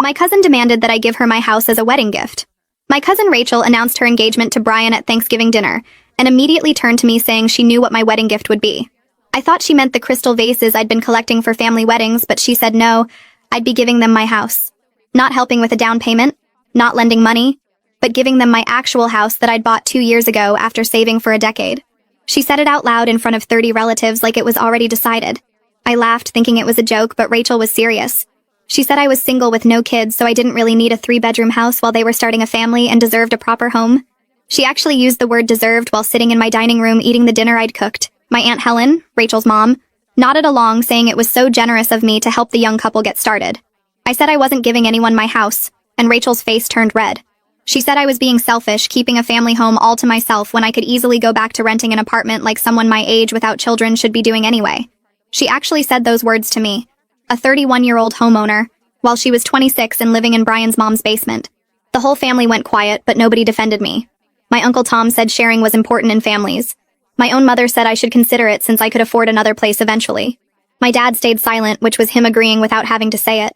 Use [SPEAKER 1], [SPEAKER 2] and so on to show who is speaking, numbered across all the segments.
[SPEAKER 1] My cousin demanded that I give her my house as a wedding gift. My cousin Rachel announced her engagement to Brian at Thanksgiving dinner, and immediately turned to me saying she knew what my wedding gift would be. I thought she meant the crystal vases I'd been collecting for family weddings, but she said no, I'd be giving them my house. Not helping with a down payment, not lending money, but giving them my actual house that I'd bought 2 years ago after saving for a decade. She said it out loud in front of 30 relatives like it was already decided. I laughed, thinking it was a joke, but Rachel was serious. She said I was single with no kids, so I didn't really need a 3-bedroom house while they were starting a family and deserved a proper home. She actually used the word deserved while sitting in my dining room eating the dinner I'd cooked. My Aunt Helen, Rachel's mom, nodded along, saying it was so generous of me to help the young couple get started. I said I wasn't giving anyone my house, and Rachel's face turned red. She said I was being selfish, keeping a family home all to myself when I could easily go back to renting an apartment like someone my age without children should be doing anyway. She actually said those words to me, a 31-year-old homeowner, while she was 26 and living in Brian's mom's basement. The whole family went quiet, but nobody defended me. My Uncle Tom said sharing was important in families. My own mother said I should consider it since I could afford another place eventually. My dad stayed silent, which was him agreeing without having to say it.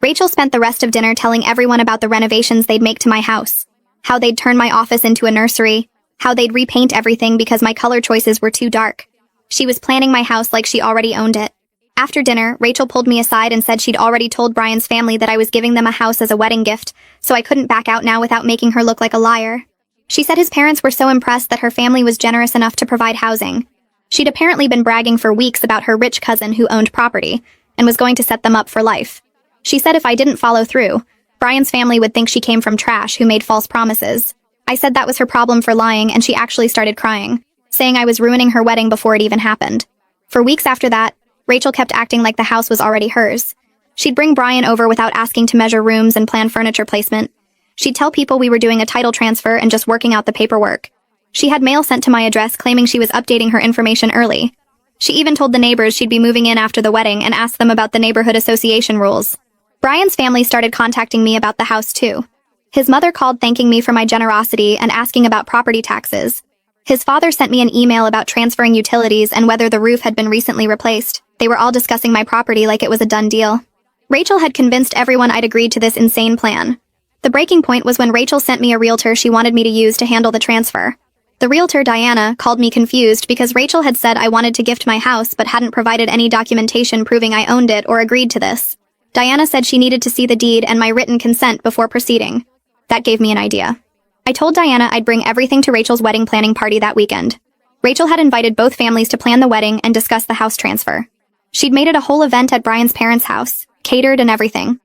[SPEAKER 1] Rachel spent the rest of dinner telling everyone about the renovations they'd make to my house, how they'd turn my office into a nursery, how they'd repaint everything because my color choices were too dark. She was planning my house like she already owned it. After dinner, Rachel pulled me aside and said she'd already told Brian's family that I was giving them a house as a wedding gift, so I couldn't back out now without making her look like a liar. She said his parents were so impressed that her family was generous enough to provide housing. She'd apparently been bragging for weeks about her rich cousin who owned property, and was going to set them up for life. She said if I didn't follow through, Brian's family would think she came from trash who made false promises. I said that was her problem for lying, and she actually started crying, saying I was ruining her wedding before it even happened. For weeks after that, Rachel kept acting like the house was already hers. She'd bring Brian over without asking to measure rooms and plan furniture placement. She'd tell people we were doing a title transfer and just working out the paperwork. She had mail sent to my address claiming she was updating her information early. She even told the neighbors she'd be moving in after the wedding and asked them about the neighborhood association rules. Brian's family started contacting me about the house too. His mother called thanking me for my generosity and asking about property taxes. His father sent me an email about transferring utilities and whether the roof had been recently replaced. They were all discussing my property like it was a done deal. Rachel had convinced everyone I'd agreed to this insane plan. The breaking point was when Rachel sent me a realtor she wanted me to use to handle the transfer. The realtor, Diana, called me confused because Rachel had said I wanted to gift my house but hadn't provided any documentation proving I owned it or agreed to this. Diana said she needed to see the deed and my written consent before proceeding. That gave me an idea. I told Diana I'd bring everything to Rachel's wedding planning party that weekend. Rachel had invited both families to plan the wedding and discuss the house transfer. She'd made it a whole event at Brian's parents' house, catered and everything.